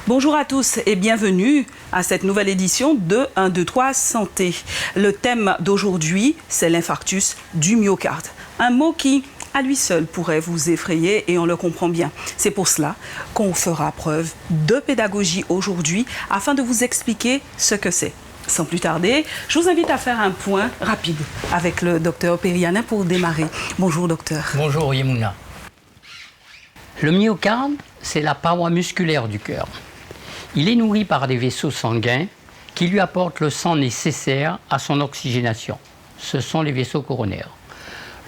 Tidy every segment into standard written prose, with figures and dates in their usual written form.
Bonjour à tous et bienvenue à cette nouvelle édition de 1, 2, 3 Santé. Le thème d'aujourd'hui, c'est l'infarctus du myocarde. Un mot qui, à lui seul, pourrait vous effrayer et on le comprend bien. C'est pour cela qu'on fera preuve de pédagogie aujourd'hui afin de vous expliquer ce que c'est. Sans plus tarder, je vous invite à faire un point rapide avec le docteur Perianin pour démarrer. Bonjour docteur. Bonjour Yemouna. Le myocarde, c'est la paroi musculaire du cœur. Il est nourri par des vaisseaux sanguins qui lui apportent le sang nécessaire à son oxygénation. Ce sont les vaisseaux coronaires.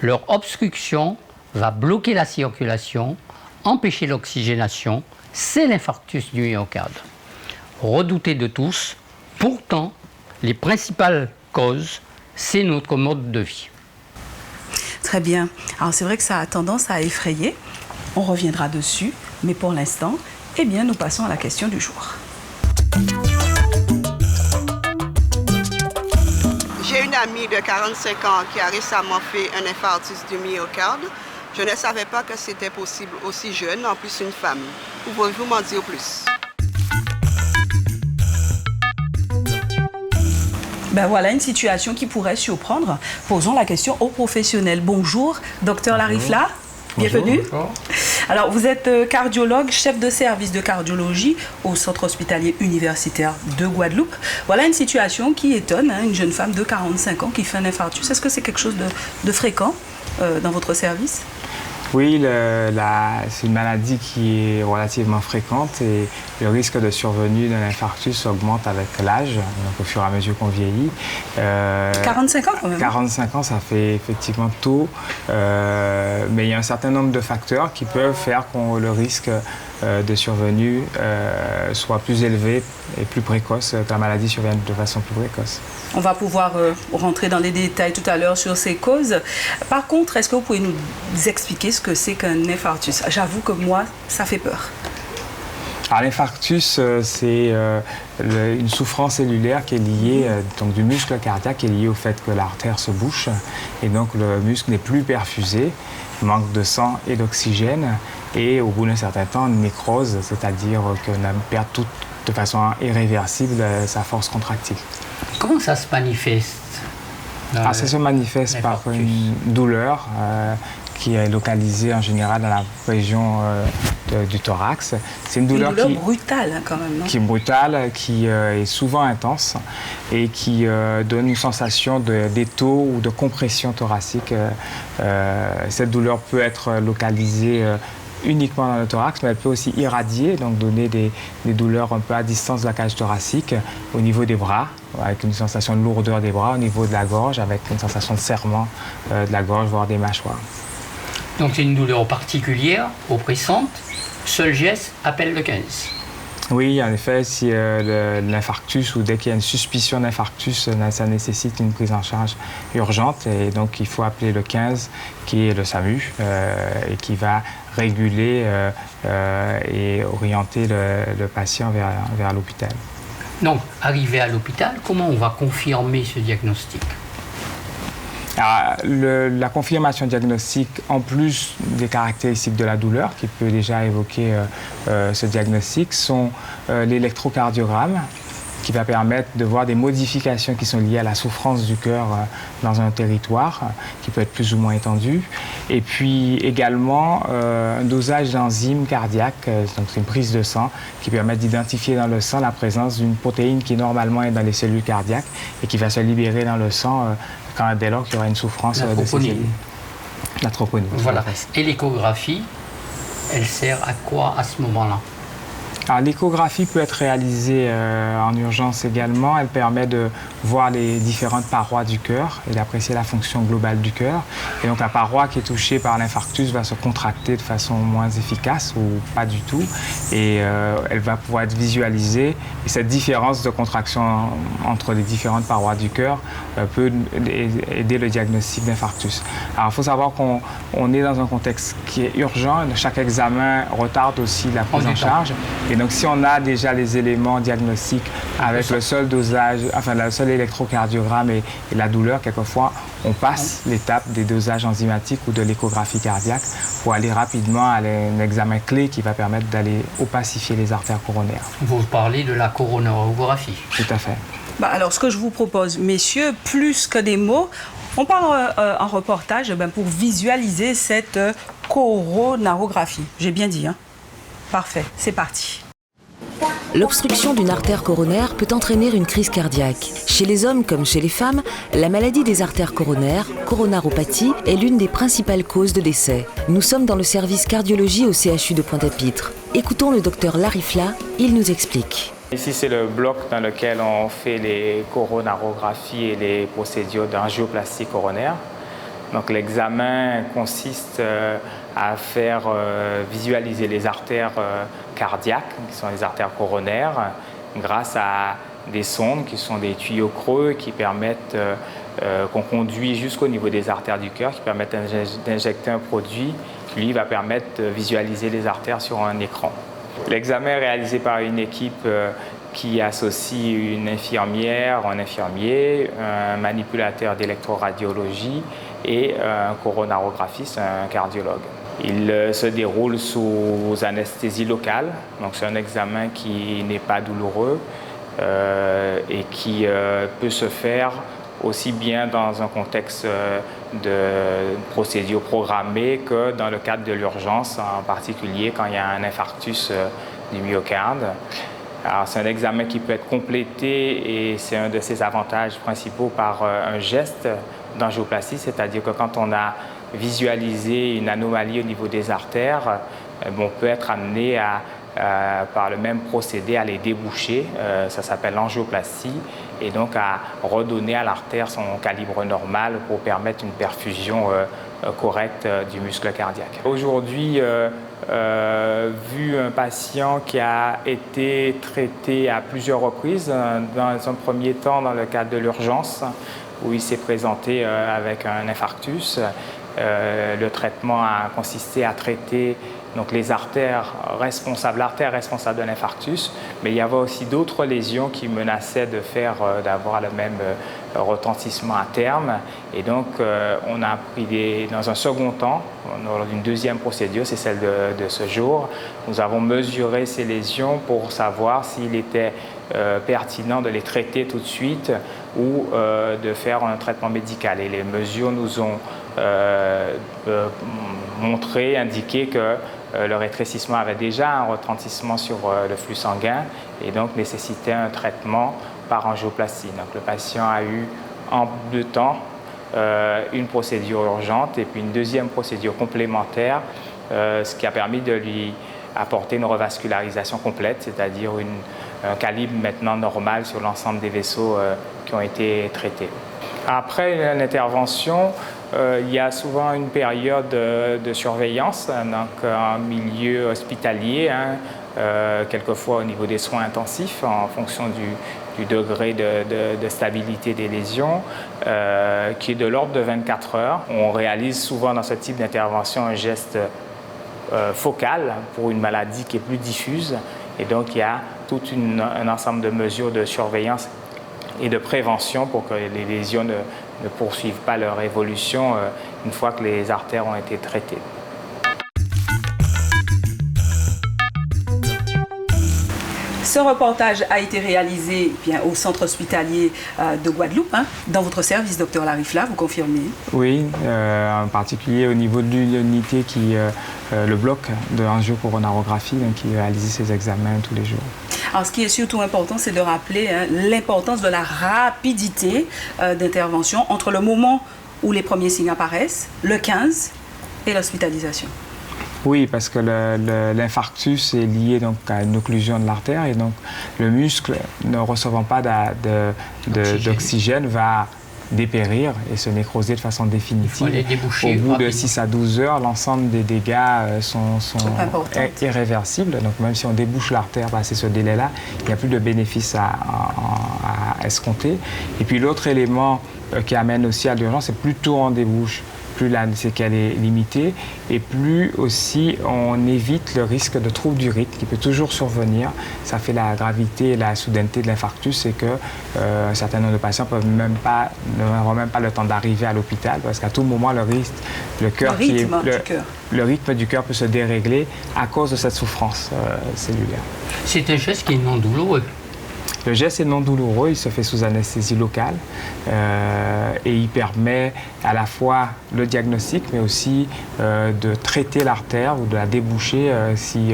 Leur obstruction va bloquer la circulation, empêcher l'oxygénation. C'est l'infarctus du myocarde. Redouté de tous, pourtant, les principales causes, c'est notre mode de vie. Très bien. Alors c'est vrai que ça a tendance à effrayer. On reviendra dessus, mais pour l'instant, eh bien, nous passons à la question du jour. J'ai une amie de 45 ans qui a récemment fait un infarctus du myocarde. Je ne savais pas que c'était possible aussi jeune, en plus une femme. Pouvez-vous m'en dire plus? Ben voilà une situation qui pourrait surprendre. Posons la question aux professionnels. Bonjour, docteur Larifla. Bienvenue. Bonjour. Alors, vous êtes cardiologue, chef de service de cardiologie au Centre hospitalier universitaire de Guadeloupe. Voilà une situation qui étonne, une jeune femme de 45 ans qui fait un infarctus. Est-ce que c'est quelque chose de fréquent dans votre service? Oui, c'est une maladie qui est relativement fréquente et le risque de survenue d'un infarctus augmente avec l'âge, donc au fur et à mesure qu'on vieillit. 45 ans quand même. 45 ans, ça fait effectivement tôt, mais il y a un certain nombre de facteurs qui peuvent faire que le risque de survenue soit plus élevé et plus précoce, que la maladie survienne de façon plus précoce. On va pouvoir rentrer dans les détails tout à l'heure sur ces causes. Par contre, est-ce que vous pouvez nous expliquer ce que c'est qu'un infarctus? J'avoue que moi, ça fait peur. Alors, l'infarctus, c'est une souffrance cellulaire qui est liée donc, du muscle cardiaque, qui est liée au fait que l'artère se bouche et donc le muscle n'est plus perfusé, manque de sang et d'oxygène et au bout d'un certain temps, une nécrose, c'est-à-dire qu'on perd tout de façon irréversible sa force contractile. Comment ça se manifeste? Ça se manifeste par une douleur qui est localisée en général dans la région du thorax. C'est une douleur brutale quand même, non? Qui est brutale, qui est souvent intense et qui donne une sensation d'étau ou de compression thoracique. Cette douleur peut être localisée uniquement dans le thorax, mais elle peut aussi irradier, donc donner des douleurs un peu à distance de la cage thoracique, au niveau des bras, avec une sensation de lourdeur des bras, au niveau de la gorge, avec une sensation de serrement de la gorge, voire des mâchoires. Donc c'est une douleur particulière, oppressante. Seul geste, appelle le 15. Oui, en effet, si l'infarctus ou dès qu'il y a une suspicion d'infarctus, ça nécessite une prise en charge urgente et donc il faut appeler le 15 qui est le SAMU et qui va réguler et orienter le patient vers l'hôpital. Donc, arrivé à l'hôpital, comment on va confirmer ce diagnostic? Alors, la confirmation diagnostique, en plus des caractéristiques de la douleur, qui peut déjà évoquer ce diagnostic, sont l'électrocardiogramme, qui va permettre de voir des modifications qui sont liées à la souffrance du cœur dans un territoire, qui peut être plus ou moins étendu. Et puis également un dosage d'enzymes cardiaques, donc c'est une prise de sang, qui permet d'identifier dans le sang la présence d'une protéine qui normalement est dans les cellules cardiaques et qui va se libérer dans le sang dès lors qu'il y aura une souffrance de ces cellules. La troponine. Voilà. Et l'échographie, elle sert à quoi à ce moment-là? Alors, l'échographie peut être réalisée en urgence également. Elle permet de voir les différentes parois du cœur et d'apprécier la fonction globale du cœur. Et donc la paroi qui est touchée par l'infarctus va se contracter de façon moins efficace ou pas du tout. Et elle va pouvoir être visualisée. Et cette différence de contraction entre les différentes parois du cœur peut aider le diagnostic d'infarctus. Alors il faut savoir qu'on est dans un contexte qui est urgent. Chaque examen retarde aussi la prise en charge. Et donc, si on a déjà les éléments diagnostiques avec le seul dosage, enfin le seul électrocardiogramme et la douleur, quelquefois, on passe l'étape des dosages enzymatiques ou de l'échographie cardiaque pour aller rapidement à un examen clé qui va permettre d'aller opacifier les artères coronaires. Vous parlez de la coronarographie. Tout à fait. Alors, ce que je vous propose, messieurs, plus que des mots, on parle en reportage pour visualiser cette coronarographie. J'ai bien dit, hein? Parfait, c'est parti. L'obstruction d'une artère coronaire peut entraîner une crise cardiaque. Chez les hommes comme chez les femmes, la maladie des artères coronaires, coronaropathie, est l'une des principales causes de décès. Nous sommes dans le service cardiologie au CHU de Pointe-à-Pitre. Écoutons le docteur Larifla, il nous explique. Ici, c'est le bloc dans lequel on fait les coronarographies et les procédures d'angioplastie coronaire. Donc l'examen consiste à faire visualiser les artères cardiaques, qui sont les artères coronaires, grâce à des sondes qui sont des tuyaux creux qui permettent qu'on conduit jusqu'au niveau des artères du cœur, qui permettent d'injecter un produit qui lui va permettre de visualiser les artères sur un écran. L'examen est réalisé par une équipe qui associe une infirmière, un infirmier, un manipulateur d'électroradiologie et un coronarographiste, un cardiologue. Il se déroule sous anesthésie locale, donc c'est un examen qui n'est pas douloureux et qui peut se faire aussi bien dans un contexte de procédure programmée que dans le cadre de l'urgence, en particulier quand il y a un infarctus du myocarde. Alors, c'est un examen qui peut être complété et c'est un de ses avantages principaux par un geste d'angioplastie, c'est-à-dire que quand on a visualisé une anomalie au niveau des artères, on peut être amené par le même procédé à les déboucher, ça s'appelle l'angioplastie, et donc à redonner à l'artère son calibre normal pour permettre une perfusion correcte du muscle cardiaque. Aujourd'hui, vu un patient qui a été traité à plusieurs reprises, dans un premier temps dans le cadre de l'urgence, où il s'est présenté avec un infarctus. Le traitement a consisté à traiter donc, les artères responsables, l'artère responsable de l'infarctus, mais il y avait aussi d'autres lésions qui menaçaient d'avoir le même retentissement à terme. Et donc, on a pris dans un second temps, lors d'une deuxième procédure, c'est celle de ce jour, nous avons mesuré ces lésions pour savoir s'il était pertinent de les traiter tout de suite ou de faire un traitement médical. Et les mesures nous ont indiqué que le rétrécissement avait déjà un retentissement sur le flux sanguin et donc nécessitait un traitement par angioplastie. Donc le patient a eu en 2 temps une procédure urgente et puis une deuxième procédure complémentaire, ce qui a permis de lui apporter une revascularisation complète, c'est-à-dire un calibre maintenant normal sur l'ensemble des vaisseaux qui ont été traités. Après l'intervention, il y a souvent une période de surveillance, donc en milieu hospitalier, quelquefois au niveau des soins intensifs, en fonction du degré de stabilité des lésions, qui est de l'ordre de 24 heures. On réalise souvent dans ce type d'intervention un geste focal pour une maladie qui est plus diffuse, et donc il y a tout un ensemble de mesures de surveillance et de prévention pour que les lésions ne poursuivent pas leur évolution une fois que les artères ont été traitées. Ce reportage a été réalisé au centre hospitalier de Guadeloupe, dans votre service, docteur Larifla, vous confirmez? Oui, en particulier au niveau de l'unité le bloc de angiocoronarographie qui réalise ces examens tous les jours. Alors, ce qui est surtout important, c'est de rappeler l'importance de la rapidité d'intervention entre le moment où les premiers signes apparaissent, le 15, et l'hospitalisation. Oui, parce que l'infarctus est lié donc, à une occlusion de l'artère et donc le muscle, ne recevant pas d'oxygène, va dépérir et se nécroser de façon définitive. Au bout de 6 à 12 heures, l'ensemble des dégâts sont irréversibles. Donc même si on débouche l'artère, c'est ce délai-là, il n'y a plus de bénéfice à escompter. Et puis l'autre élément qui amène aussi à l'urgence, c'est plus tôt on débouche plus la séquelle est limitée et plus aussi on évite le risque de trouble du rythme qui peut toujours survenir. Ça fait la gravité et la soudaineté de l'infarctus, c'est que un certain nombre de patients n'auront même pas le temps d'arriver à l'hôpital parce qu'à tout moment le rythme du cœur peut se dérégler à cause de cette souffrance cellulaire. C'est un geste qui est non douloureux. Le geste est non douloureux, il se fait sous anesthésie locale et il permet à la fois le diagnostic mais aussi de traiter l'artère ou de la déboucher si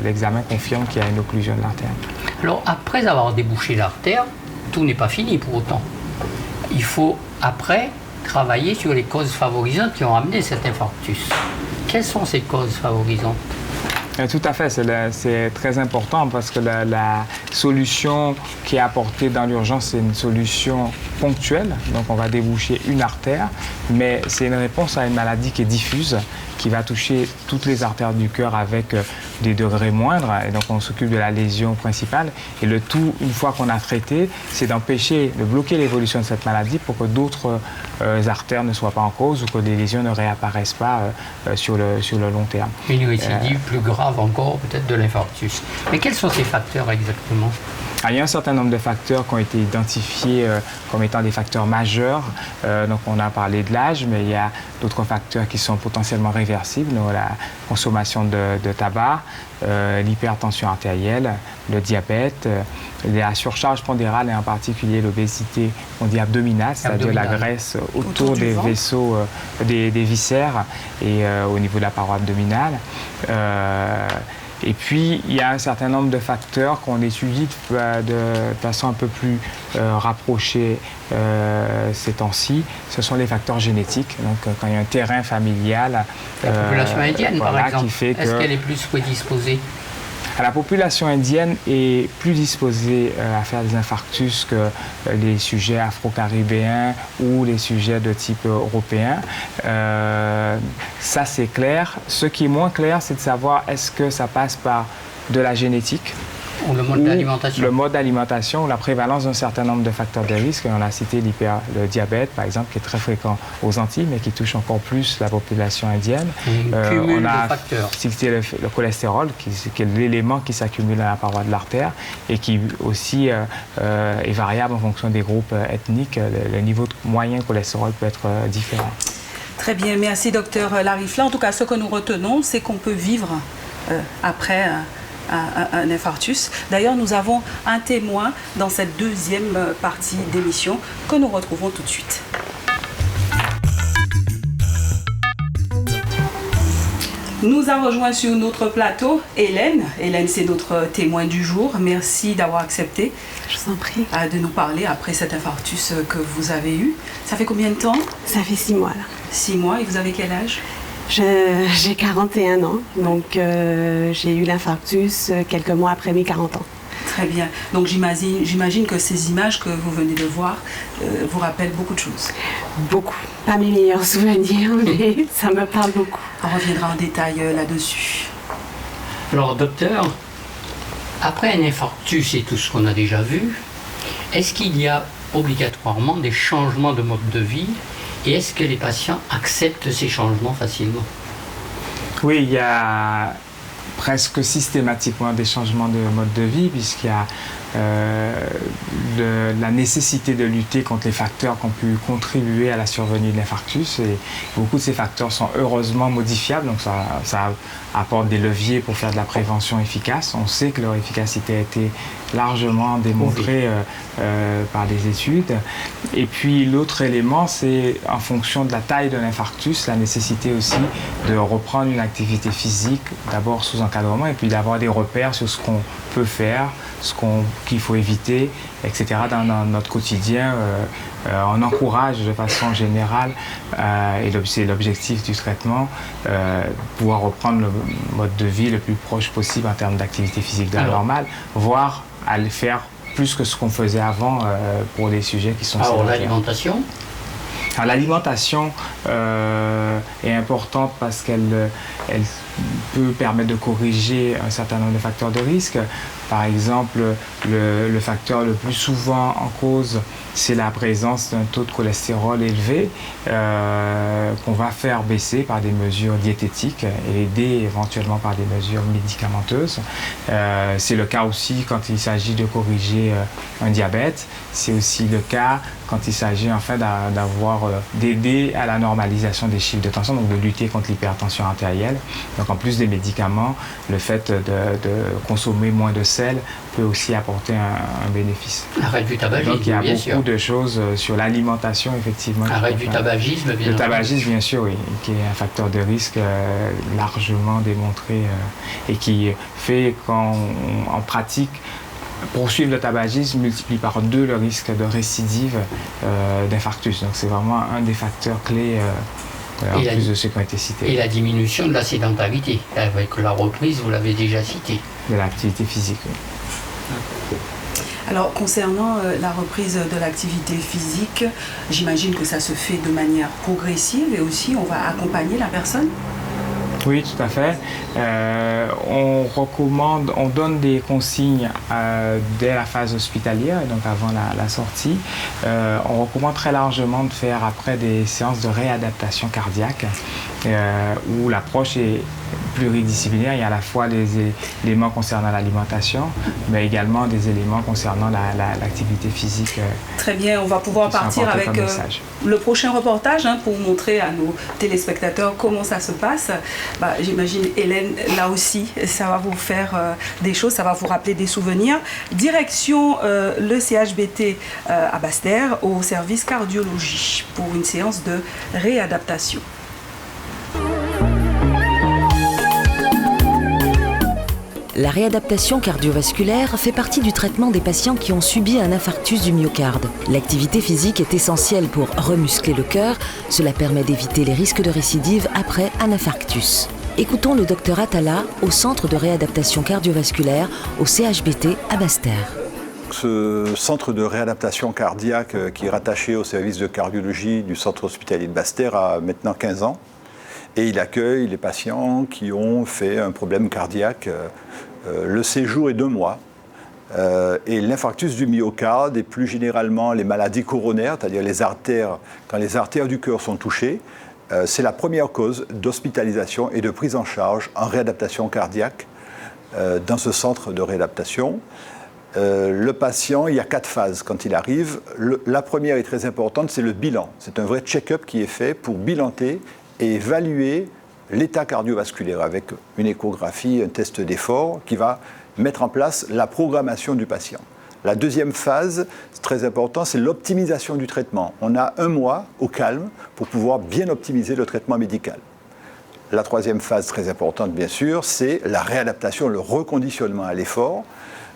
l'examen confirme qu'il y a une occlusion de l'artère. Alors après avoir débouché l'artère, tout n'est pas fini pour autant. Il faut après travailler sur les causes favorisantes qui ont amené cet infarctus. Quelles sont ces causes favorisantes ? Tout à fait, c'est très important parce que la solution qui est apportée dans l'urgence, c'est une solution ponctuelle. Donc on va déboucher une artère, mais c'est une réponse à une maladie qui est diffuse, qui va toucher toutes les artères du cœur avec des degrés moindres. Et donc on s'occupe de la lésion principale. Et le tout, une fois qu'on a traité, c'est de bloquer l'évolution de cette maladie pour que d'autres artères ne soient pas en cause ou que les lésions ne réapparaissent pas sur le long terme. Une récidive plus grave encore peut-être de l'infarctus. Mais quels sont ces facteurs exactement ? Il y a un certain nombre de facteurs qui ont été identifiés comme étant des facteurs majeurs. Donc on a parlé de l'âge, mais il y a d'autres facteurs qui sont potentiellement réversibles. Donc, la consommation de tabac, l'hypertension artérielle, le diabète, la surcharge pondérale et en particulier l'obésité, on dit abdominale, c'est-à-dire la graisse autour des vaisseaux, des viscères et au niveau de la paroi abdominale. Et puis, il y a un certain nombre de facteurs qu'on étudie de façon un peu plus rapprochée ces temps-ci. Ce sont les facteurs génétiques. Donc, quand il y a un terrain familial... La population indienne, par exemple, est-ce qu'elle est plus prédisposée ? La population indienne est plus disposée à faire des infarctus que les sujets afro-caribéens ou les sujets de type européen. Ça, c'est clair. Ce qui est moins clair, c'est de savoir est-ce que ça passe par de la génétique ou le mode d'alimentation. Le mode d'alimentation ou la prévalence d'un certain nombre de facteurs de risque. On a cité le diabète, par exemple, qui est très fréquent aux Antilles, mais qui touche encore plus la population indienne. On a cité le cholestérol, qui est l'élément qui s'accumule à la paroi de l'artère et qui aussi est variable en fonction des groupes ethniques. Le niveau moyen de cholestérol peut être différent. Très bien, merci docteur Larifla. En tout cas, ce que nous retenons, c'est qu'on peut vivre après un infarctus. D'ailleurs, nous avons un témoin dans cette deuxième partie d'émission que nous retrouvons tout de suite. Nous a rejoint sur notre plateau Hélène. Hélène, c'est notre témoin du jour. Merci d'avoir accepté. Je vous en prie. De nous parler après cet infarctus que vous avez eu. Ça fait combien de temps ? Ça fait 6 mois là. 6 mois, et vous avez quel âge ? J'ai 41 ans, donc j'ai eu l'infarctus quelques mois après mes 40 ans. Très bien. Donc j'imagine que ces images que vous venez de voir vous rappellent beaucoup de choses. Beaucoup. Pas mes meilleurs souvenirs, mais ça me parle beaucoup. On reviendra en détail là-dessus. Alors docteur, après un infarctus et tout ce qu'on a déjà vu, est-ce qu'il y a obligatoirement des changements de mode de vie ? Et est-ce que les patients acceptent ces changements facilement ? Oui, il y a presque systématiquement des changements de mode de vie puisqu'il y a la nécessité de lutter contre les facteurs qui ont pu contribuer à la survenue de l'infarctus. Et beaucoup de ces facteurs sont heureusement modifiables, donc ça apporte des leviers pour faire de la prévention efficace. On sait que leur efficacité a été largement démontrée par des études. Et puis l'autre élément, c'est en fonction de la taille de l'infarctus, la nécessité aussi de reprendre une activité physique, d'abord sous encadrement, et puis d'avoir des repères sur ce qu'on peut faire, qu'il faut éviter, etc. dans notre quotidien. On encourage de façon générale, et c'est l'objectif du traitement, pouvoir reprendre le mode de vie le plus proche possible en termes d'activité physique de la normale, voire à le faire plus que ce qu'on faisait avant pour des sujets qui sont sédentaires. Alors l'alimentation ? Alors, l'alimentation est importante parce qu'elle peut permettre de corriger un certain nombre de facteurs de risque. Par exemple, le facteur le plus souvent en cause, c'est la présence d'un taux de cholestérol élevé qu'on va faire baisser par des mesures diététiques et aider éventuellement par des mesures médicamenteuses. C'est le cas aussi quand il s'agit de corriger un diabète. C'est aussi le cas quand il s'agit en fait d'aider à la normalisation des chiffres de tension, donc de lutter contre l'hypertension artérielle. Donc en plus des médicaments, le fait de consommer moins de sel peut aussi apporter un bénéfice. Arrêt du tabagisme, donc il y a bien beaucoup sûr. de choses sur l'alimentation, effectivement. Arrêt du tabagisme, bien sûr. Le tabagisme, bien sûr, oui, qui est un facteur de risque largement démontré et qui fait qu'en pratique, poursuivre le tabagisme multiplie par 2 le risque de récidive d'infarctus. Donc c'est vraiment un des facteurs clés en plus de ceux qui ont été cités. Et la diminution de la sédentarité, avec la reprise, vous l'avez déjà cité. De l'activité physique, oui. Alors, concernant la reprise de l'activité physique, j'imagine que ça se fait de manière progressive et aussi on va accompagner la personne? Oui, tout à fait. On donne des consignes dès la phase hospitalière, donc avant la sortie. On recommande très largement de faire après des séances de réadaptation cardiaque où l'approche est pluridisciplinaire. Il y a à la fois des éléments concernant l'alimentation, mais également des éléments concernant l'activité physique. Très bien, on va pouvoir partir avec le prochain reportage pour montrer à nos téléspectateurs comment ça se passe. J'imagine, Hélène, là aussi, ça va vous faire des choses, ça va vous rappeler des souvenirs. Direction le CHBT à Basse-Terre au service cardiologie pour une séance de réadaptation. La réadaptation cardiovasculaire fait partie du traitement des patients qui ont subi un infarctus du myocarde. L'activité physique est essentielle pour remuscler le cœur. Cela permet d'éviter les risques de récidive après un infarctus. Écoutons le Dr Atala au Centre de réadaptation cardiovasculaire au CHBT à Basse-Terre. Ce centre de réadaptation cardiaque qui est rattaché au service de cardiologie du centre hospitalier de Basse-Terre a maintenant 15 ans. Et il accueille les patients qui ont fait un problème cardiaque. Le séjour est 2 mois. Et l'infarctus du myocarde et plus généralement les maladies coronaires, c'est-à-dire les artères, quand les artères du cœur sont touchées, c'est la première cause d'hospitalisation et de prise en charge en réadaptation cardiaque dans ce centre de réadaptation. Le patient, il y a 4 phases quand il arrive. La première est très importante, c'est le bilan. C'est un vrai check-up qui est fait pour bilanter et évaluer l'état cardiovasculaire avec une échographie, un test d'effort qui va mettre en place la programmation du patient. La deuxième phase, c'est très important, c'est l'optimisation du traitement. On a 1 mois au calme pour pouvoir bien optimiser le traitement médical. La troisième phase, très importante bien sûr, c'est la réadaptation, le reconditionnement à l'effort.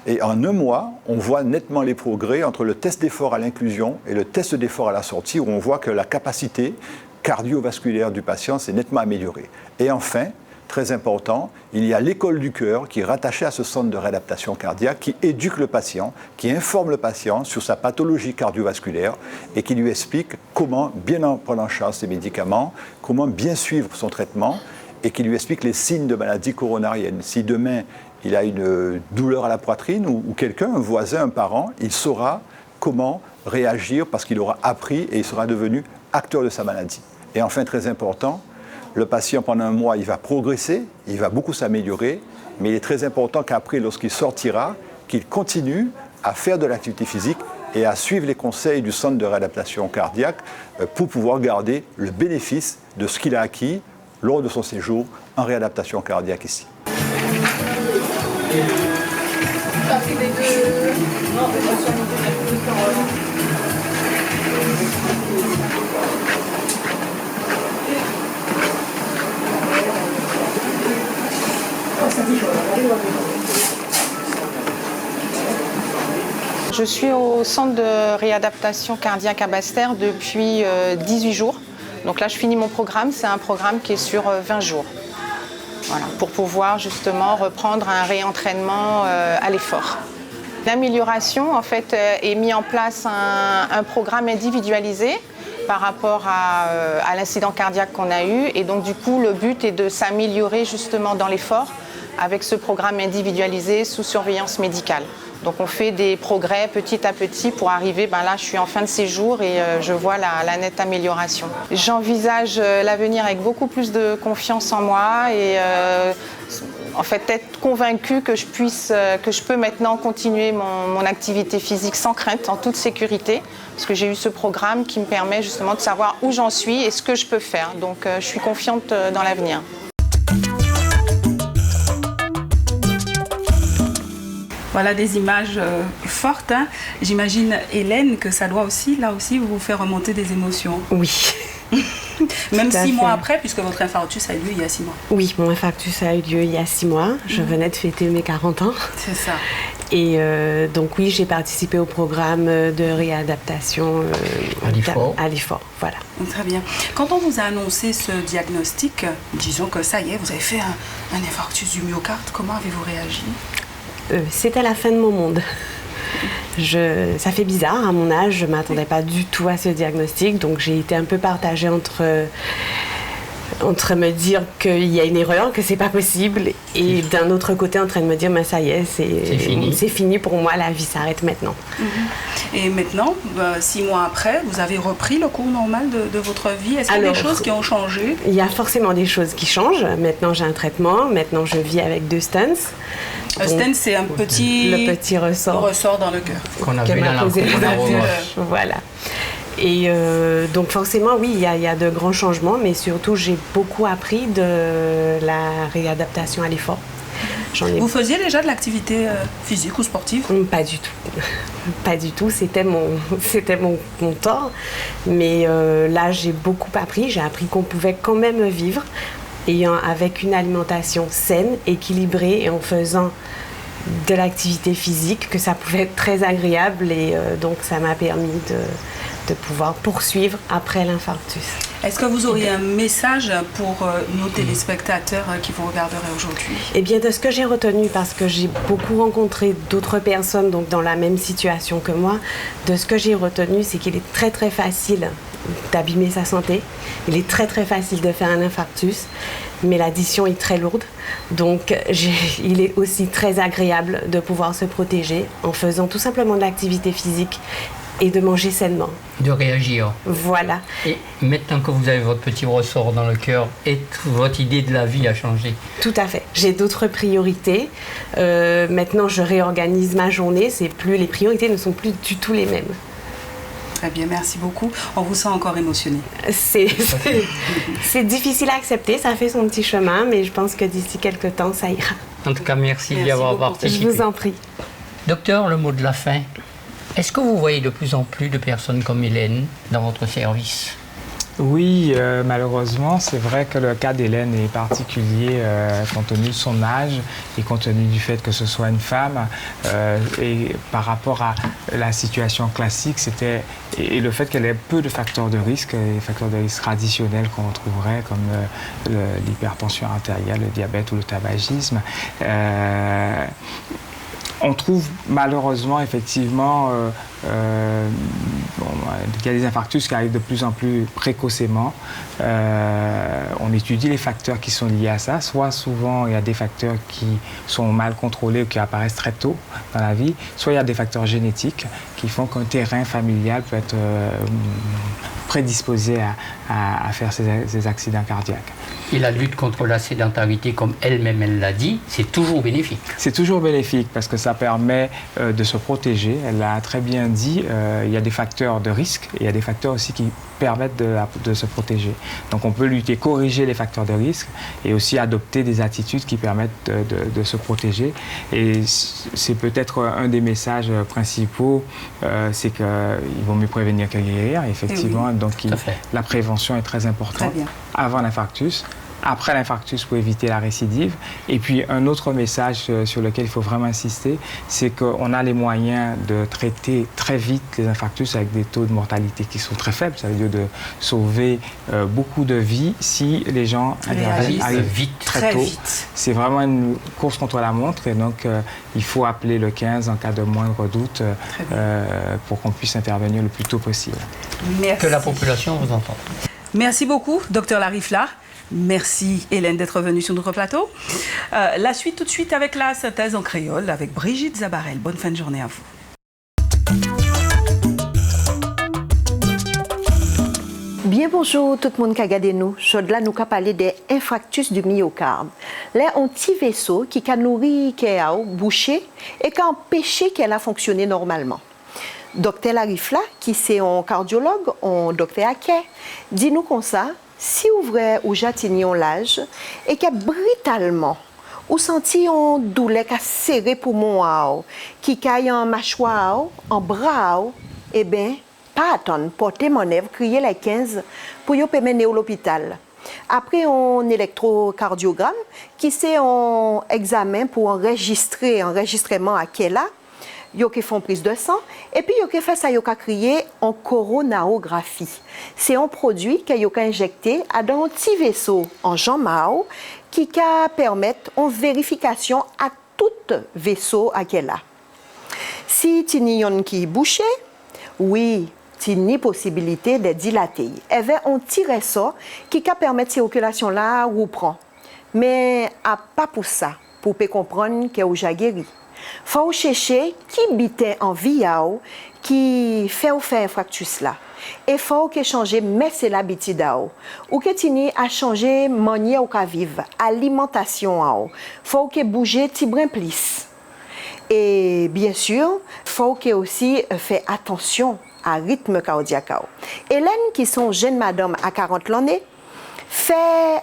Et en 1 mois, on voit nettement les progrès entre le test d'effort à l'inclusion et le test d'effort à la sortie, où on voit que la capacité cardiovasculaire du patient s'est nettement améliorée. Et enfin, très important, il y a l'école du cœur qui est rattachée à ce centre de réadaptation cardiaque, qui éduque le patient, qui informe le patient sur sa pathologie cardiovasculaire et qui lui explique comment bien en prendre en charge ses médicaments, comment bien suivre son traitement et qui lui explique les signes de maladie coronarienne. Si demain il a une douleur à la poitrine ou quelqu'un, un voisin, un parent, il saura comment réagir parce qu'il aura appris et il sera devenu acteur de sa maladie. Et enfin, très important, le patient pendant 1 mois, il va progresser, il va beaucoup s'améliorer, mais il est très important qu'après, lorsqu'il sortira, qu'il continue à faire de l'activité physique et à suivre les conseils du centre de réadaptation cardiaque pour pouvoir garder le bénéfice de ce qu'il a acquis lors de son séjour en réadaptation cardiaque ici. Je suis au centre de réadaptation cardiaque à Basse-Terre depuis 18 jours. Donc là, je finis mon programme. C'est un programme qui est sur 20 jours. Voilà, pour pouvoir justement reprendre un réentraînement à l'effort. L'amélioration, en fait, est mis en place un programme individualisé par rapport à l'incident cardiaque qu'on a eu. Et donc, du coup, le but est de s'améliorer justement dans l'effort avec ce programme individualisé sous surveillance médicale. Donc, on fait des progrès petit à petit pour arriver, là, je suis en fin de séjour et je vois la nette amélioration. J'envisage l'avenir avec beaucoup plus de confiance en moi et en fait, être convaincue que je peux maintenant continuer mon activité physique sans crainte, en toute sécurité, parce que j'ai eu ce programme qui me permet justement de savoir où j'en suis et ce que je peux faire. Donc, je suis confiante dans l'avenir. Voilà des images fortes. Hein. J'imagine, Hélène, que ça doit aussi, là aussi, vous faire remonter des émotions. Oui. Même 6 mois après, puisque votre infarctus a eu lieu il y a 6 mois. Oui, mon infarctus a eu lieu il y a 6 mois. Je venais de fêter mes 40 ans. C'est ça. Et donc oui, j'ai participé au programme de réadaptation à l'effort. Voilà. Très bien. Quand on vous a annoncé ce diagnostic, disons que ça y est, vous avez fait un infarctus du myocarde, comment avez-vous réagi ? C'était la fin de mon monde. Ça fait bizarre, à mon âge, je ne m'attendais pas du tout à ce diagnostic, donc j'ai été un peu partagée entre me dire qu'il y a une erreur, que c'est pas possible, et d'un autre côté en train de me dire, ça y est, c'est fini pour moi, la vie s'arrête maintenant. Et maintenant, 6 mois après, vous avez repris le cours normal de votre vie. Est-ce qu'il y a des choses qui ont changé ? Il y a forcément des choses qui changent. Maintenant, j'ai un traitement. Maintenant, je vis avec 2 stents. Un stent, c'est un petit ressort dans le cœur. Qu'on a vu dans la Voilà. Et donc forcément, oui, il y a de grands changements, mais surtout, j'ai beaucoup appris de la réadaptation à l'effort. Vous faisiez déjà de l'activité physique ou sportive ? Pas du tout. Pas du tout, c'était mon tort. Mais là, j'ai beaucoup appris. J'ai appris qu'on pouvait quand même vivre avec une alimentation saine, équilibrée et en faisant de l'activité phisique, que ça pouvait être très agréable. Et donc, ça m'a permis de pouvoir poursuivre après l'infarctus. Est-ce que vous auriez un message pour nos téléspectateurs qui vous regarderaient aujourd'hui ? Eh bien, de ce que j'ai retenu, parce que j'ai beaucoup rencontré d'autres personnes donc dans la même situation que moi, de ce que j'ai retenu, c'est qu'il est très très facile d'abîmer sa santé. Il est très très facile de faire un infarctus, mais l'addition est très lourde. Donc, il est aussi très agréable de pouvoir se protéger en faisant tout simplement de l'activité physique et de manger sainement. De réagir. Voilà. Et maintenant que vous avez votre petit ressort dans le cœur, votre idée de la vie a changé. Tout à fait. J'ai d'autres priorités. Maintenant, je réorganise ma journée. Les priorités ne sont plus du tout les mêmes. Très bien, merci beaucoup. On vous sent encore émotionné. C'est difficile à accepter, ça fait son petit chemin, mais je pense que d'ici quelques temps, ça ira. En tout cas, merci d'y avoir participé. Je vous en prie. Docteur, le mot de la fin. Est-ce que vous voyez de plus en plus de personnes comme Hélène dans votre service ? Oui, malheureusement, c'est vrai que le cas d'Hélène est particulier compte tenu de son âge et compte tenu du fait que ce soit une femme. Et par rapport à la situation classique, et le fait qu'elle ait peu de facteurs de risque, les facteurs de risque traditionnels qu'on retrouverait comme l'hypertension artérielle, le diabète ou le tabagisme. On trouve malheureusement effectivement il y a des infarctus qui arrivent de plus en plus précocement. On étudie les facteurs qui sont liés à ça. Soit souvent il y a des facteurs qui sont mal contrôlés ou qui apparaissent très tôt dans la vie. Soit il y a des facteurs génétiques qui font qu'un terrain familial peut être prédisposé à faire ces accidents cardiaques. Et la lutte contre la sédentarité, comme elle-même elle l'a dit, c'est toujours bénéfique. C'est toujours bénéfique parce que ça permet de se protéger. Elle l'a très bien dit, il y a des facteurs de risque et il y a des facteurs aussi qui permettent de se protéger. Donc on peut lutter, corriger les facteurs de risque et aussi adopter des attitudes qui permettent de se protéger. Et c'est peut-être un des messages principaux, c'est qu'il vaut mieux prévenir que guérir, effectivement. Oui, donc la prévention est très importante avant l'infarctus, après l'infarctus pour éviter la récidive. Et puis un autre message sur lequel il faut vraiment insister, c'est qu'on a les moyens de traiter très vite les infarctus avec des taux de mortalité qui sont très faibles. Ça veut dire de sauver beaucoup de vies si les gens arrivent vite, très tôt. C'est vraiment une course contre la montre et donc il faut appeler le 15 en cas de moindre doute pour qu'on puisse intervenir le plus tôt possible. Merci. Que la population vous entende. Merci beaucoup, Dr Larifla. Merci Hélène d'être venue sur notre plateau. La suite tout de suite avec la synthèse en créole avec Brigitte Zabarel. Bonne fin de journée à vous. Bien bonjour tout le monde qui a regardé nous. Là, nous allons parler des infarctus du myocarde. Là, un petit vaisseau qui a nourri, qui a bouché et qui a empêché qu'elle a fonctionné normalement. Docteur Larifla, qui est un cardiologue, un docteur Ake, dit-nous comme ça, si vous ouvrez ou jatini l'âge et que brutalement, ou senti une douleur qui a serré poumon, qui caille en mâchoire, en bras, eh bien, pas attendre, porter mon œuvre, crier les 15 pour y mener à l'hôpital. Après, un électrocardiogramme, qui c'est un examen pour enregistrement à quel âge, ils font prise de sang et puis ils fait ça, ils crié en coronarographie. C'est un produit qu'ils ont injecté dans un petit vaisseau en jambe qui permet une vérification à tout vaisseau à quel a. Si tu n'as qui bouché, oui, tu as possibilité de dilater. Et bien, on tire ça qui permet cette circulation là ou prend. Mais pas pour ça, pour comprendre que vous avez guéri. Il faut chercher qui bitait en vie qui fait infarctus là. Et il faut changer mais c'est l'habitude ou que tu a changer manière ou vivre, alimentation faut que bouger petit brin plus. Et bien sûr, il faut que aussi faire attention à rythme cardiaque. Hélène qui sont jeune madame à 40 ans fait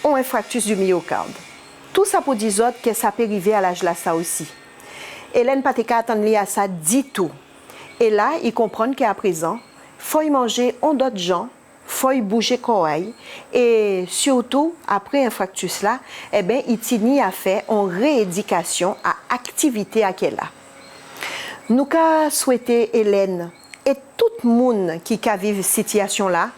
un infarctus du myocarde. Tout ça pour dire que ça peut arriver à l'âge là ça aussi. Hélène pas attendre à ça dit tout. Et là, ils comprennent qu'à présent, faut y manger en d'autres gens, faut y bouger corps et surtout après infarctus là, eh ben il tini à faire en rééducation à activité à quelle là. Nous ca souhaiter Hélène et tout le monde qui a vécu cette situation là,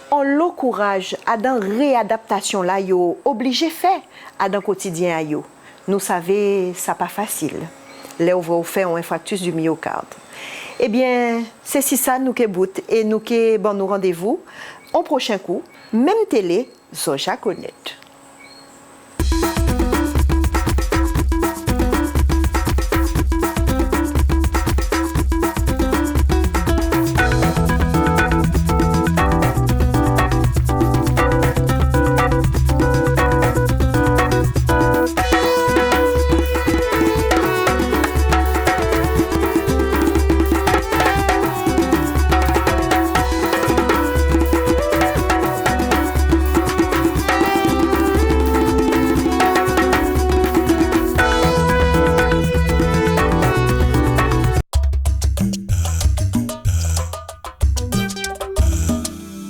on l'encourage à dans réadaptation là yo obligé faire à dans quotidien yo. Nous savons ça pas facile. Là où vous faire un infarctus du myocarde. Eh bien, c'est si ça nous qui bout et nous qui bon nous rendez-vous au prochain coup, même télé, Zoja Connect.